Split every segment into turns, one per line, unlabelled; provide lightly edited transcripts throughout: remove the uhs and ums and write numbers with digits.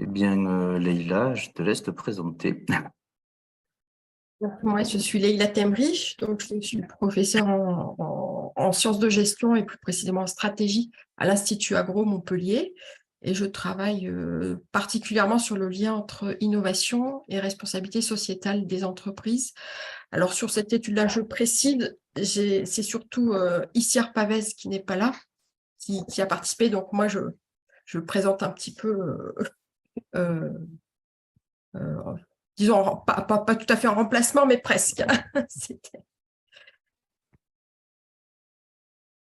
Eh bien, Leïla, je te laisse te présenter.
Moi, je suis Leïla Temrich, donc je suis professeure en sciences de gestion et plus précisément en stratégie à l'Institut Agro Montpellier. Et je travaille particulièrement sur le lien entre innovation et responsabilité sociétale des entreprises. Alors, sur cette étude-là, je précise, c'est surtout Issiar Pavez qui n'est pas là, qui a participé. Donc, moi, je présente un petit peu euh, euh, disons, pas tout à fait en remplacement, mais presque.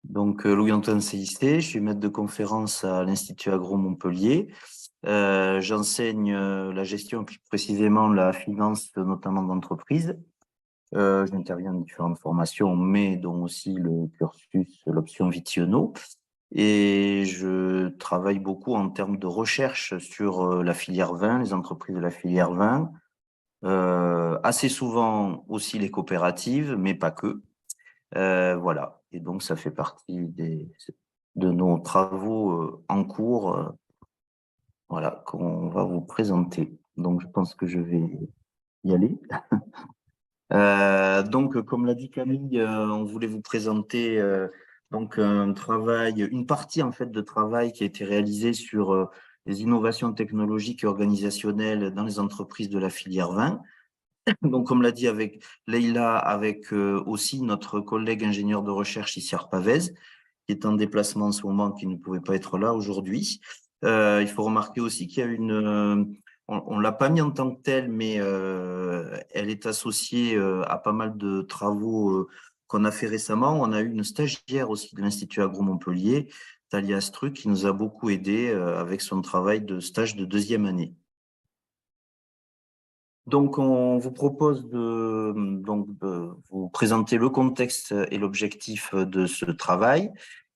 Donc, Louis-Antoine Célesté, je suis maître de conférence à l'Institut Agro Montpellier. J'enseigne la gestion, plus précisément la finance, notamment d'entreprise. J'interviens dans différentes formations, mais dont aussi le cursus, l'option Vitiono. Et je travaille beaucoup en termes de recherche sur la filière vin, les entreprises de la filière vin. Assez souvent aussi les coopératives, mais pas que. Voilà. Et donc, ça fait partie de nos travaux en cours, voilà, qu'on va vous présenter. Donc, je pense que je vais y aller. Donc, comme l'a dit Camille, on voulait vous présenter donc un travail, une partie en fait de travail qui a été réalisée sur les innovations technologiques et organisationnelles dans les entreprises de la filière vin. Donc, comme l'a dit avec Leïla, avec aussi notre collègue ingénieur de recherche Issiar Pavez, qui est en déplacement en ce moment, qui ne pouvait pas être là aujourd'hui. Il faut remarquer aussi qu'il y a on ne l'a pas mis en tant que telle, mais elle est associée à pas mal de travaux qu'on a fait récemment. On a eu une stagiaire aussi de l'Institut Agro Montpellier, Talia Struck, qui nous a beaucoup aidé avec son travail de stage de 2e année. Donc, on vous propose de vous présenter le contexte et l'objectif de ce travail.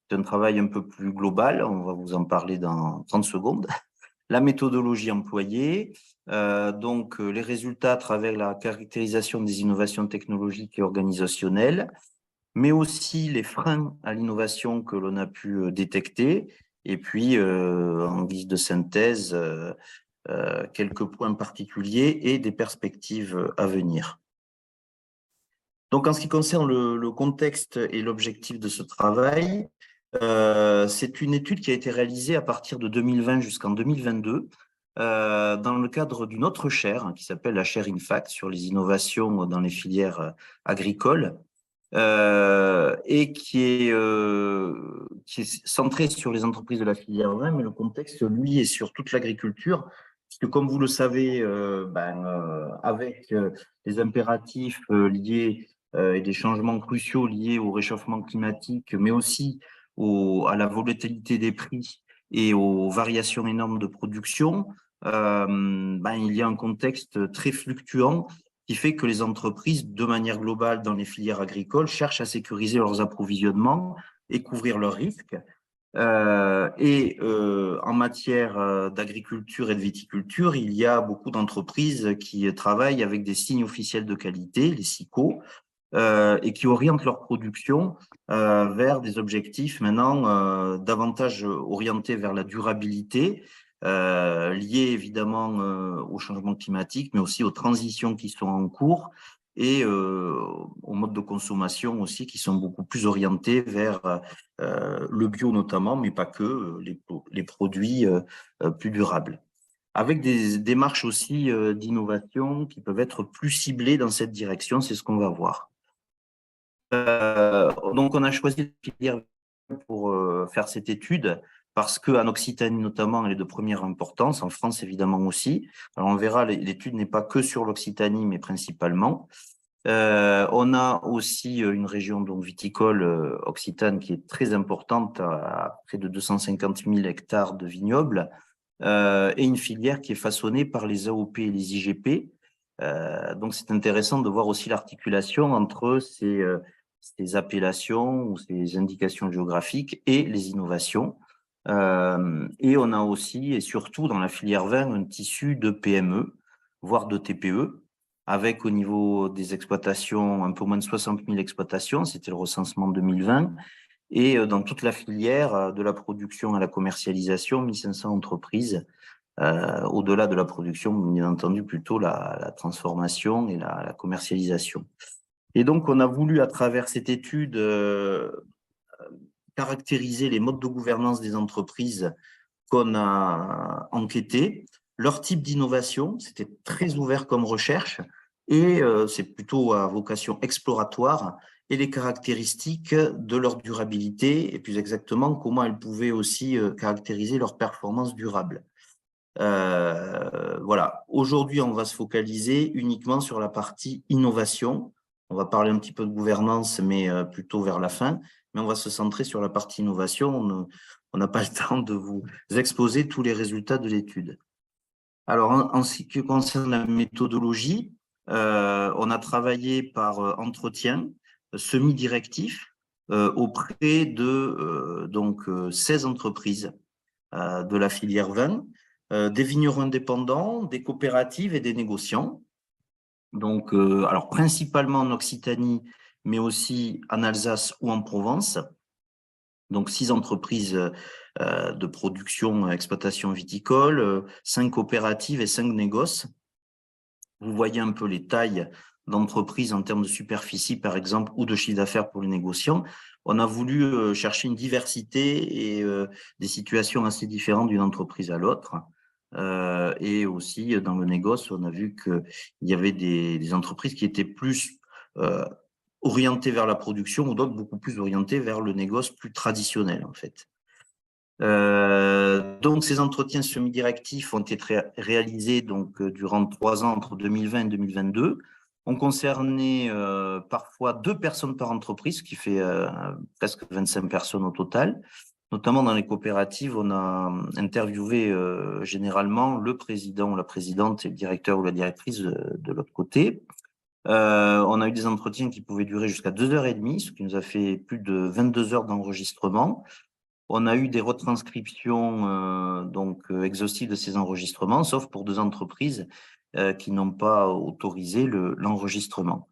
C'est un travail un peu plus global, on va vous en parler dans 30 secondes. La méthodologie employée, les résultats à travers la caractérisation des innovations technologiques et organisationnelles, mais aussi les freins à l'innovation que l'on a pu détecter, et puis en guise de synthèse, quelques points particuliers et des perspectives à venir. Donc, en ce qui concerne le contexte et l'objectif de ce travail, c'est une étude qui a été réalisée à partir de 2020 jusqu'en 2022 dans le cadre d'une autre chaire qui s'appelle la chaire INFAC sur les innovations dans les filières agricoles et qui est centrée sur les entreprises de la filière vin, mais le contexte, lui, est sur toute l'agriculture, puisque comme vous le savez, avec les impératifs liés et des changements cruciaux liés au réchauffement climatique, mais aussi à la volatilité des prix et aux variations énormes de production, il y a un contexte très fluctuant qui fait que les entreprises, de manière globale dans les filières agricoles, cherchent à sécuriser leurs approvisionnements et couvrir leurs risques. En matière d'agriculture et de viticulture, il y a beaucoup d'entreprises qui travaillent avec des signes officiels de qualité, les SIQO, et qui orientent leur production vers des objectifs maintenant davantage orientés vers la durabilité, liés évidemment au changement climatique, mais aussi aux transitions qui sont en cours et aux modes de consommation aussi qui sont beaucoup plus orientés vers le bio notamment, mais pas que, les produits plus durables. Avec des démarches aussi d'innovation qui peuvent être plus ciblées dans cette direction, c'est ce qu'on va voir. Donc, on a choisi de filière pour faire cette étude parce qu'en Occitanie notamment, elle est de première importance, en France évidemment aussi. Alors, on verra, l'étude n'est pas que sur l'Occitanie, mais principalement. On a aussi une région donc viticole occitane qui est très importante, à près de 250 000 hectares de vignobles, et une filière qui est façonnée par les AOP et les IGP. Donc, c'est intéressant de voir aussi l'articulation entre ces appellations ou ces indications géographiques et les innovations. Et on a aussi et surtout dans la filière vin un tissu de PME, voire de TPE, avec au niveau des exploitations un peu moins de 60 000 exploitations, c'était le recensement 2020, et dans toute la filière de la production à la commercialisation, 1500 entreprises au-delà de la production, bien entendu, plutôt la transformation et la commercialisation. Et donc, on a voulu, à travers cette étude, caractériser les modes de gouvernance des entreprises qu'on a enquêté, leur type d'innovation, c'était très ouvert comme recherche, et c'est plutôt à vocation exploratoire, et les caractéristiques de leur durabilité, et plus exactement, comment elles pouvaient aussi caractériser leur performance durable. Voilà. Aujourd'hui, on va se focaliser uniquement sur la partie innovation. On va parler un petit peu de gouvernance, mais plutôt vers la fin. Mais on va se centrer sur la partie innovation. On n'a pas le temps de vous exposer tous les résultats de l'étude. Alors, en ce qui concerne la méthodologie, on a travaillé par entretien semi-directif auprès de 16 entreprises de la filière vin, des vignerons indépendants, des coopératives et des négociants. Donc, alors principalement en Occitanie, mais aussi en Alsace ou en Provence. Donc, 6 entreprises de production, exploitation viticole, 5 coopératives et 5 négoces. Vous voyez un peu les tailles d'entreprises en termes de superficie, par exemple, ou de chiffre d'affaires pour les négociants. On a voulu chercher une diversité et des situations assez différentes d'une entreprise à l'autre. Et aussi, dans le négoce, on a vu qu'il y avait des entreprises qui étaient plus orientées vers la production ou d'autres beaucoup plus orientées vers le négoce plus traditionnel, en fait. Donc, ces entretiens semi-directifs ont été réalisés durant 3 ans, entre 2020 et 2022. On concernait parfois 2 personnes par entreprise, ce qui fait presque 25 personnes au total. Notamment dans les coopératives, on a interviewé généralement le président ou la présidente et le directeur ou la directrice de l'autre côté. On a eu des entretiens qui pouvaient durer jusqu'à 2h30, ce qui nous a fait plus de 22 heures d'enregistrement. On a eu des retranscriptions exhaustives de ces enregistrements, sauf pour 2 entreprises qui n'ont pas autorisé l'enregistrement.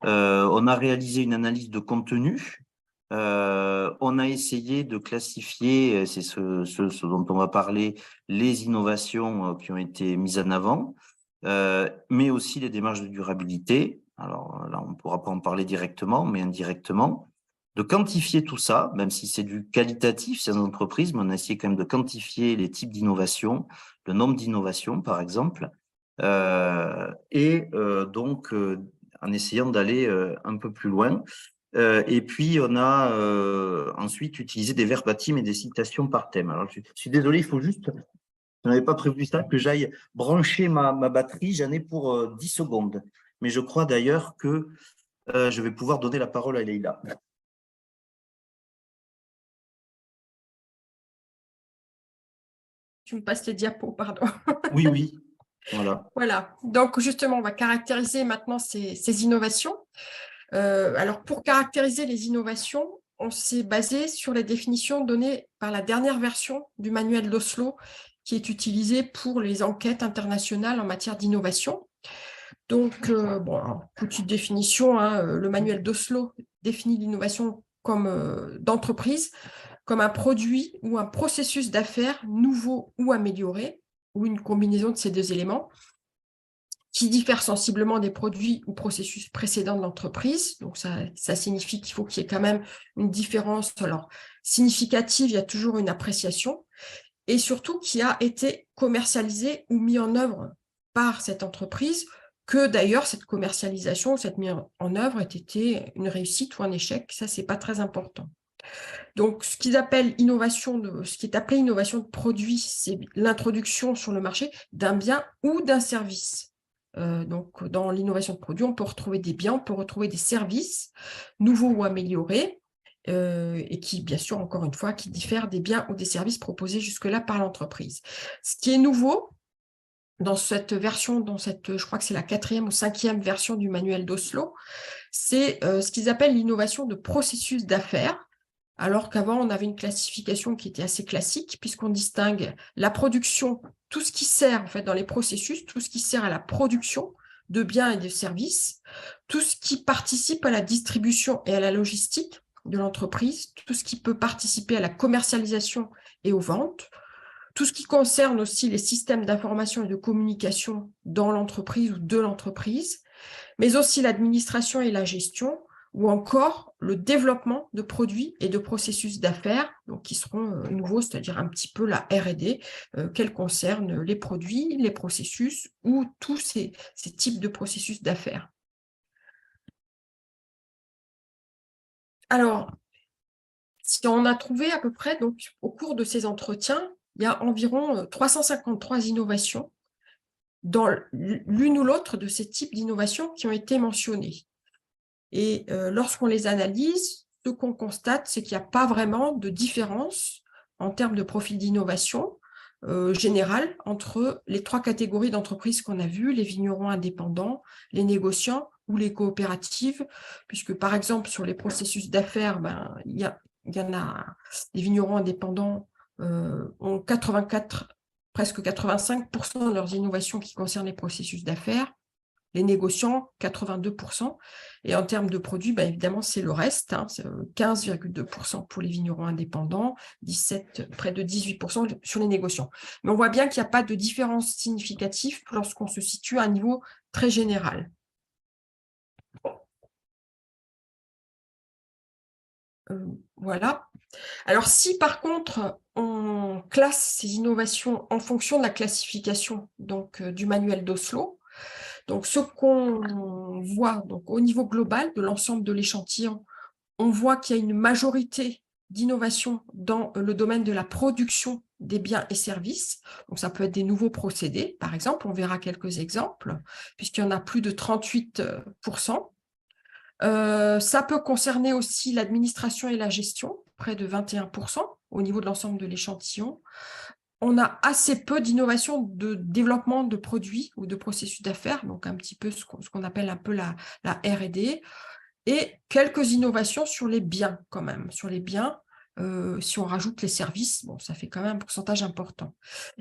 On a réalisé une analyse de contenu. On a essayé de classifier, c'est ce dont on va parler, les innovations qui ont été mises en avant, mais aussi les démarches de durabilité. Alors là, on ne pourra pas en parler directement, mais indirectement. De quantifier tout ça, même si c'est du qualitatif, ces entreprises, mais on a essayé quand même de quantifier les types d'innovations, le nombre d'innovations, par exemple, en essayant d'aller un peu plus loin. Et puis, on a ensuite utilisé des verbatims et des citations par thème. Alors, je suis désolé, il faut juste, je n'avais pas prévu ça, que j'aille brancher ma batterie. J'en ai pour 10 secondes. Mais je crois d'ailleurs que je vais pouvoir donner la parole à Leïla.
Tu me passes les diapos, pardon.
Oui, voilà.
Voilà, donc justement, on va caractériser maintenant ces innovations. Alors, pour caractériser les innovations, on s'est basé sur les définitions données par la dernière version du manuel d'Oslo, qui est utilisé pour les enquêtes internationales en matière d'innovation. Donc, petite définition, le manuel d'Oslo définit l'innovation comme d'entreprise, comme un produit ou un processus d'affaires nouveau ou amélioré, ou une combinaison de ces 2 éléments, qui diffère sensiblement des produits ou processus précédents de l'entreprise. Donc, ça signifie qu'il faut qu'il y ait quand même une différence significative, il y a toujours une appréciation, et surtout qui a été commercialisé ou mis en œuvre par cette entreprise, que d'ailleurs cette commercialisation, cette mise en œuvre ait été une réussite ou un échec. Ça, c'est pas très important. Donc, ce qui est appelé innovation de produit, c'est l'introduction sur le marché d'un bien ou d'un service. Donc, dans l'innovation de produit, on peut retrouver des biens, on peut retrouver des services nouveaux ou améliorés, et qui, bien sûr, encore une fois, qui diffèrent des biens ou des services proposés jusque-là par l'entreprise. Ce qui est nouveau dans cette version, je crois que c'est la 4e ou 5e version du manuel d'Oslo, c'est ce qu'ils appellent l'innovation de processus d'affaires, alors qu'avant, on avait une classification qui était assez classique, puisqu'on distingue la production, tout ce qui sert en fait dans les processus, tout ce qui sert à la production de biens et de services, tout ce qui participe à la distribution et à la logistique de l'entreprise, tout ce qui peut participer à la commercialisation et aux ventes, tout ce qui concerne aussi les systèmes d'information et de communication dans l'entreprise ou de l'entreprise, mais aussi l'administration et la gestion, ou encore le développement de produits et de processus d'affaires, donc qui seront nouveaux, c'est-à-dire un petit peu la R&D, qu'elle concerne les produits, les processus ou tous ces types de processus d'affaires. Alors, si on a trouvé à peu près, donc, au cours de ces entretiens, il y a environ 353 innovations dans l'une ou l'autre de ces types d'innovations qui ont été mentionnées. Et lorsqu'on les analyse, ce qu'on constate, c'est qu'il n'y a pas vraiment de différence en termes de profil d'innovation général entre les trois catégories d'entreprises qu'on a vues, les vignerons indépendants, les négociants ou les coopératives, puisque par exemple sur les processus d'affaires, il y en a, les vignerons indépendants ont 84, presque 85% de leurs innovations qui concernent les processus d'affaires, les négociants, 82%. Et en termes de produits, évidemment, c'est le reste, 15,2% pour les vignerons indépendants, près de 18% sur les négociants. Mais on voit bien qu'il n'y a pas de différence significative lorsqu'on se situe à un niveau très général. Voilà. Alors, si par contre, on classe ces innovations en fonction de la classification donc, du manuel d'Oslo, donc ce qu'on voit donc, au niveau global de l'ensemble de l'échantillon, on voit qu'il y a une majorité d'innovations dans le domaine de la production des biens et services. Donc, ça peut être des nouveaux procédés, par exemple. On verra quelques exemples, puisqu'il y en a plus de 38%. Ça peut concerner aussi l'administration et la gestion, près de 21% au niveau de l'ensemble de l'échantillon. On a assez peu d'innovation de développement de produits ou de processus d'affaires, donc un petit peu ce qu'on appelle un peu la R&D, et quelques innovations sur les biens quand même. Sur les biens, si on rajoute les services, bon, ça fait quand même un pourcentage important.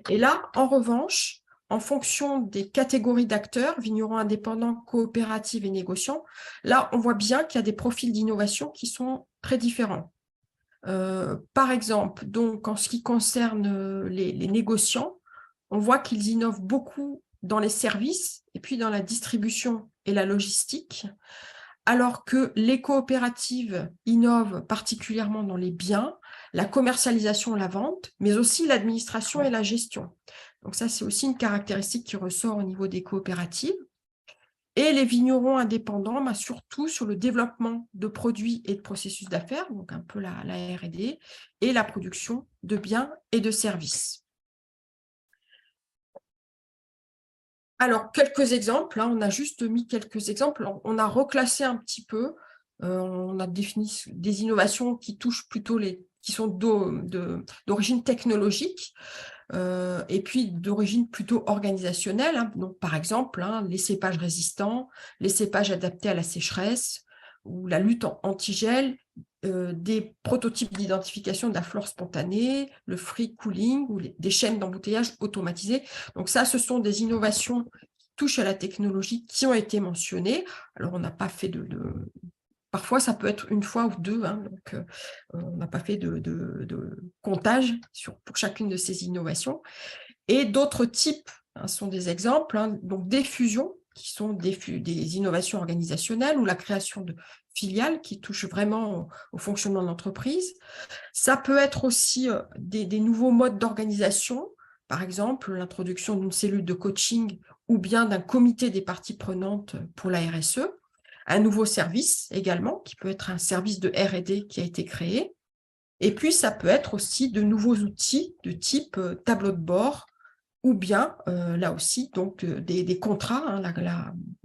Et là, en revanche, en fonction des catégories d'acteurs, vignerons indépendants, coopératives et négociants, là, on voit bien qu'il y a des profils d'innovation qui sont très différents. Par exemple, donc, en ce qui concerne les négociants, on voit qu'ils innovent beaucoup dans les services et puis dans la distribution et la logistique, alors que les coopératives innovent particulièrement dans les biens, la commercialisation, la vente, mais aussi l'administration et la gestion. Donc ça, c'est aussi une caractéristique qui ressort au niveau des coopératives. Et les vignerons indépendants, surtout sur le développement de produits et de processus d'affaires, donc un peu la R&D, et la production de biens et de services. Alors, quelques exemples, on a juste mis quelques exemples. On a reclassé un petit peu, on a défini des innovations qui touchent plutôt qui sont d'origine technologique, et puis d'origine plutôt organisationnelle. Donc, par exemple, les cépages résistants, les cépages adaptés à la sécheresse, ou la lutte anti-gel, des prototypes d'identification de la flore spontanée, le free cooling, ou des chaînes d'embouteillage automatisées. Donc ça, ce sont des innovations qui touchent à la technologie qui ont été mentionnées. Alors, on n'a pas fait Parfois, ça peut être une fois ou deux, donc on n'a pas fait de comptage pour chacune de ces innovations. Et d'autres types sont des exemples, donc des fusions, qui sont des innovations organisationnelles, ou la création de filiales qui touchent vraiment au fonctionnement de l'entreprise. Ça peut être aussi des nouveaux modes d'organisation, par exemple l'introduction d'une cellule de coaching ou bien d'un comité des parties prenantes pour la RSE. Un nouveau service également, qui peut être un service de R&D qui a été créé. Et puis, ça peut être aussi de nouveaux outils de type tableau de bord, ou bien, là aussi, donc, des contrats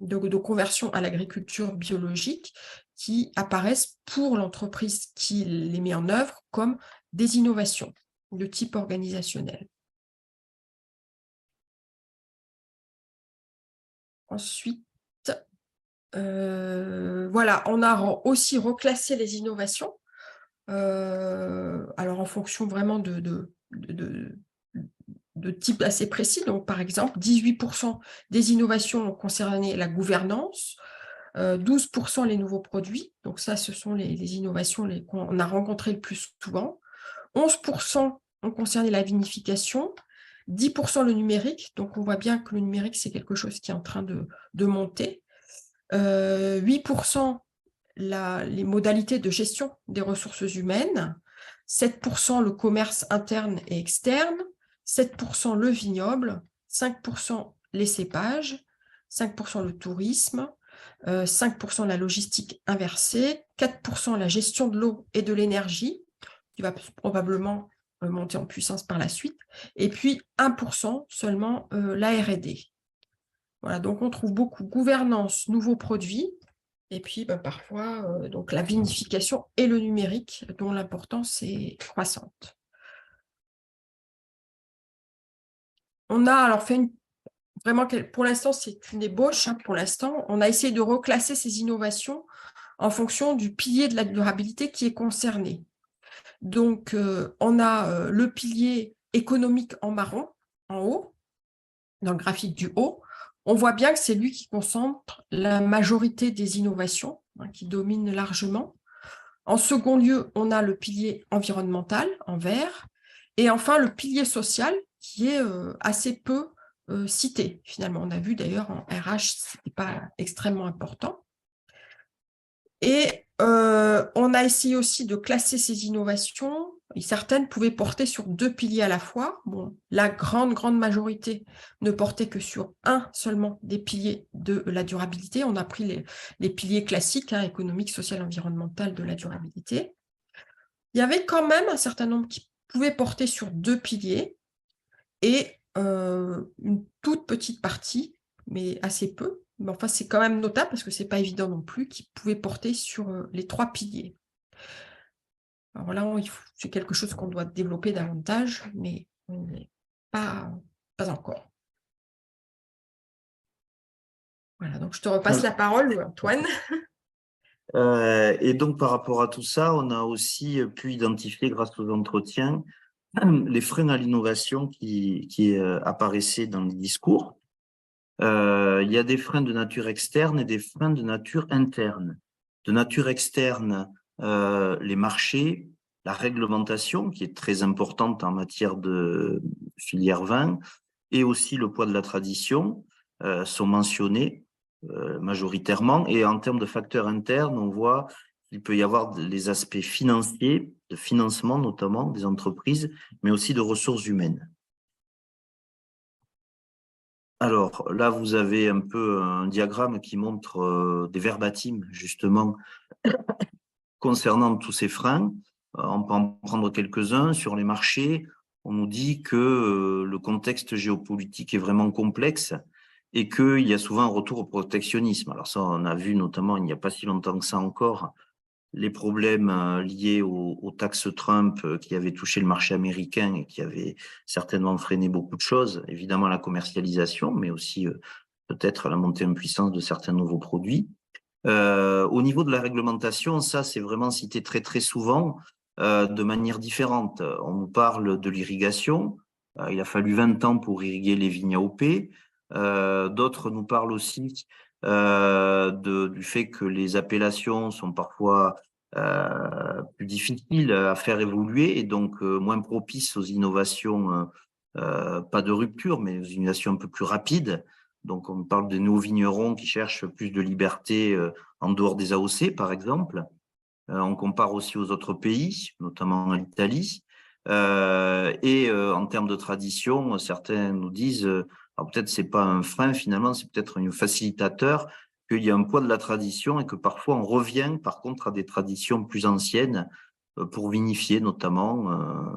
de conversion à l'agriculture biologique qui apparaissent pour l'entreprise qui les met en œuvre comme des innovations de type organisationnel. Ensuite, voilà, on a aussi reclassé les innovations, alors en fonction vraiment de type assez précis. Donc, par exemple, 18% des innovations ont concerné la gouvernance, 12% les nouveaux produits. Donc ça, ce sont les innovations qu'on a rencontrées le plus souvent. 11% ont concerné la vinification, 10% le numérique. Donc, on voit bien que le numérique, c'est quelque chose qui est en train de monter. 8% les modalités de gestion des ressources humaines, 7% le commerce interne et externe, 7% le vignoble, 5% les cépages, 5% le tourisme, 5% la logistique inversée, 4% la gestion de l'eau et de l'énergie, qui va probablement monter en puissance par la suite, et puis 1% seulement la R&D. Voilà, donc on trouve beaucoup gouvernance, nouveaux produits, et puis parfois donc la vinification et le numérique, dont l'importance est croissante. On a alors fait vraiment, pour l'instant, c'est une ébauche, pour l'instant, on a essayé de reclasser ces innovations en fonction du pilier de la durabilité qui est concerné. Donc, on a le pilier économique en marron, en haut, dans le graphique du haut. On voit bien que c'est lui qui concentre la majorité des innovations, qui domine largement. En second lieu, on a le pilier environnemental, en vert. Et enfin, le pilier social, qui est assez peu cité, finalement. On a vu d'ailleurs en RH, ce n'est pas extrêmement important. Et on a essayé aussi de classer ces innovations. Et certaines pouvaient porter sur 2 piliers à la fois. Bon, la grande majorité ne portait que sur un seulement des piliers de la durabilité. On a pris les piliers classiques, économique, social, environnemental de la durabilité. Il y avait quand même un certain nombre qui pouvaient porter sur 2 piliers et une toute petite partie, mais assez peu, mais enfin c'est quand même notable parce que ce n'est pas évident non plus, qui pouvait porter sur les 3 piliers. Alors là, c'est quelque chose qu'on doit développer davantage, mais on n'est pas encore. Voilà, donc je te repasse la parole, Antoine.
Et donc, par rapport à tout ça, on a aussi pu identifier, grâce aux entretiens, les freins à l'innovation qui apparaissaient dans les discours. Il y a des freins de nature externe et des freins de nature interne. De nature externe, les marchés, la réglementation, qui est très importante en matière de filière vin, et aussi le poids de la tradition sont mentionnés majoritairement. Et en termes de facteurs internes, on voit qu'il peut y avoir les aspects financiers, de financement notamment des entreprises, mais aussi de ressources humaines. Alors là, vous avez un peu un diagramme qui montre des verbatims, justement, concernant tous ces freins. On peut en prendre quelques-uns. Sur les marchés, on nous dit que le contexte géopolitique est vraiment complexe et qu'il y a souvent un retour au protectionnisme. Alors ça, on a vu notamment, il n'y a pas si longtemps que ça encore, les problèmes liés aux taxes Trump qui avaient touché le marché américain et qui avaient certainement freiné beaucoup de choses, évidemment la commercialisation, mais aussi peut-être la montée en puissance de certains nouveaux produits. Au niveau de la réglementation, ça c'est vraiment cité très souvent de manière différente. On nous parle de l'irrigation, il a fallu 20 ans pour irriguer les vignes AOP. D'autres nous parlent aussi du fait que les appellations sont parfois plus difficiles à faire évoluer et donc moins propices aux innovations, pas de rupture, mais aux innovations un peu plus rapides. Donc on parle de nouveaux vignerons qui cherchent plus de liberté en dehors des AOC, par exemple. On compare aussi aux autres pays, notamment à l'Italie. En termes de tradition, certains nous disent alors peut-être c'est pas un frein finalement, c'est peut-être un facilitateur, qu'il y a un poids de la tradition et que parfois on revient par contre à des traditions plus anciennes pour vinifier notamment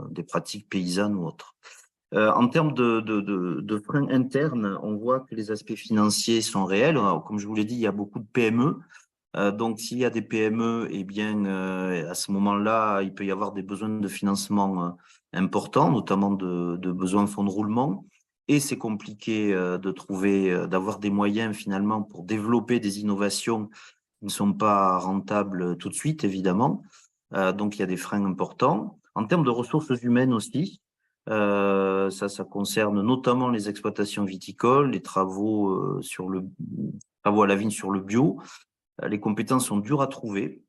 des pratiques paysannes ou autres. En termes de freins internes, on voit que les aspects financiers sont réels. Comme je vous l'ai dit, il y a beaucoup de PME. Donc, s'il y a des PME, eh bien, à ce moment-là, il peut y avoir des besoins de financement importants, notamment de besoins de fonds de roulement. Et c'est compliqué de trouver, d'avoir des moyens finalement pour développer des innovations qui ne sont pas rentables tout de suite, évidemment. Donc, il y a des freins importants. En termes de ressources humaines aussi, ça concerne notamment les exploitations viticoles, les travaux travaux à la vigne sur le bio. Les compétences sont dures à trouver.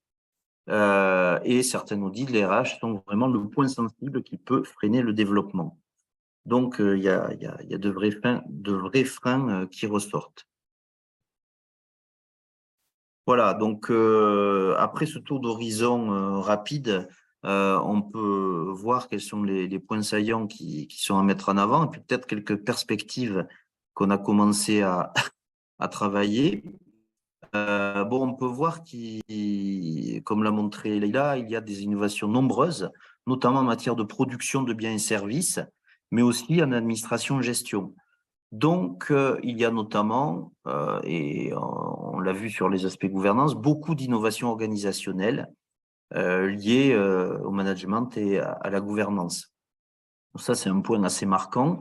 et certains audits de l'RH sont vraiment le point sensible qui peut freiner le développement. Donc, il y a de vrais freins qui ressortent. Voilà, donc après ce tour d'horizon rapide, on peut voir quels sont les points saillants qui sont à mettre en avant, et puis peut-être quelques perspectives qu'on a commencé à travailler. Bon, on peut voir comme l'a montré Leïla, il y a des innovations nombreuses, notamment en matière de production de biens et services, mais aussi en administration-gestion. Donc, il y a notamment, et on l'a vu sur les aspects gouvernance, beaucoup d'innovations organisationnelles liées au management et à la gouvernance. Donc ça, c'est un point assez marquant.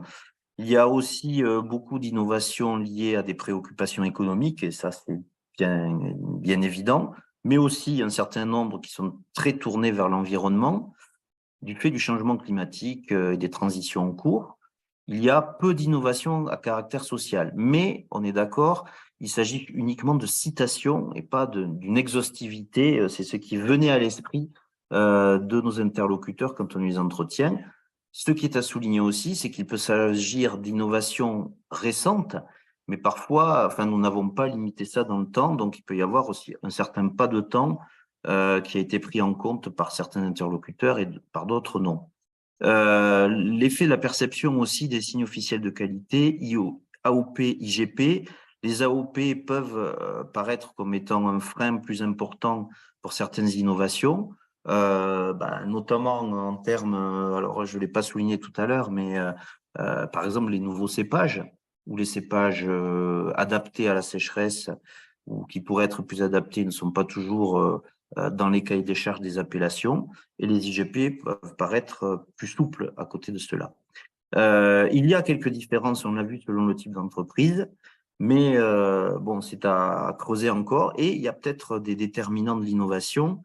Il y a aussi beaucoup d'innovations liées à des préoccupations économiques, et ça, c'est bien évident, mais aussi un certain nombre qui sont très tournés vers l'environnement, du fait du changement climatique et des transitions en cours. Il y a peu d'innovations à caractère social, mais on est d'accord, il s'agit uniquement de citations et pas d'une exhaustivité. C'est ce qui venait à l'esprit de nos interlocuteurs quand on les entretient. Ce qui est à souligner aussi, c'est qu'il peut s'agir d'innovations récentes, mais parfois, enfin, nous n'avons pas limité ça dans le temps, donc il peut y avoir aussi un certain pas de temps qui a été pris en compte par certains interlocuteurs et par d'autres non. L'effet de la perception aussi des signes officiels de qualité, AOP, IGP. Les AOP peuvent paraître comme étant un frein plus important pour certaines innovations, notamment en termes, alors je ne l'ai pas souligné tout à l'heure, mais par exemple les nouveaux cépages ou les cépages adaptés à la sécheresse ou qui pourraient être plus adaptés ne sont pas toujours dans les cahiers des charges des appellations, et les IGP peuvent paraître plus souples à côté de cela. Il y a quelques différences, on l'a vu, selon le type d'entreprise, mais bon, c'est à creuser encore, et il y a peut-être des déterminants de l'innovation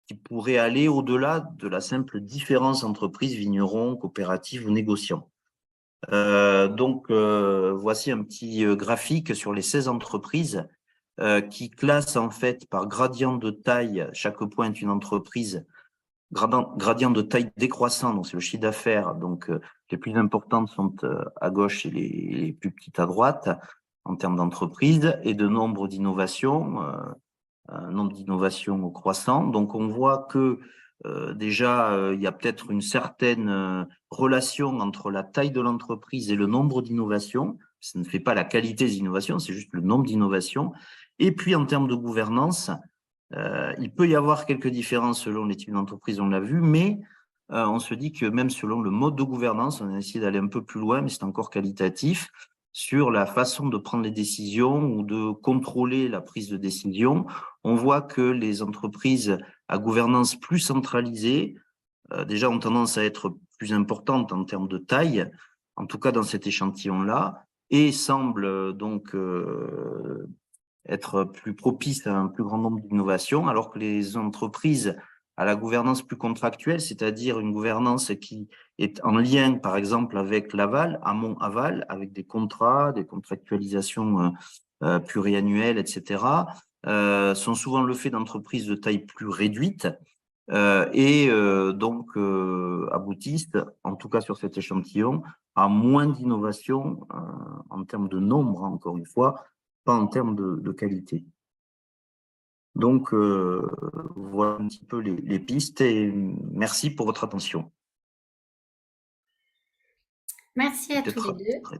qui pourraient aller au-delà de la simple différence entreprise, vigneron, coopérative ou négociant. Donc, voici un petit graphique sur les 16 entreprises qui classe en fait par gradient de taille, chaque point est une entreprise, gradient de taille décroissant, donc c'est le chiffre d'affaires, donc les plus importantes sont à gauche et les plus petites à droite en termes d'entreprise, et de nombre d'innovations, un nombre d'innovations croissant. Donc on voit que déjà, il y a peut-être une certaine relation entre la taille de l'entreprise et le nombre d'innovations. Ça ne fait pas la qualité des innovations, c'est juste le nombre d'innovations. Et puis, en termes de gouvernance, il peut y avoir quelques différences selon les types d'entreprise, on l'a vu, mais on se dit que même selon le mode de gouvernance, on a essayé d'aller un peu plus loin, mais c'est encore qualitatif, sur la façon de prendre les décisions ou de contrôler la prise de décision. On voit que les entreprises à gouvernance plus centralisée, déjà ont tendance à être plus importantes en termes de taille, en tout cas dans cet échantillon-là, et semblent donc être plus propices à un plus grand nombre d'innovations, alors que les entreprises à la gouvernance plus contractuelle, c'est-à-dire une gouvernance qui est en lien, par exemple, avec l'aval, amont-aval, avec des contrats, des contractualisations pluriannuelles, etc., sont souvent le fait d'entreprises de taille plus réduite et donc aboutissent, en tout cas sur cet échantillon, à moins d'innovation en termes de nombre, hein, encore une fois, pas en termes de qualité. Donc, voilà un petit peu les pistes et merci pour votre attention.
Merci à tous les deux.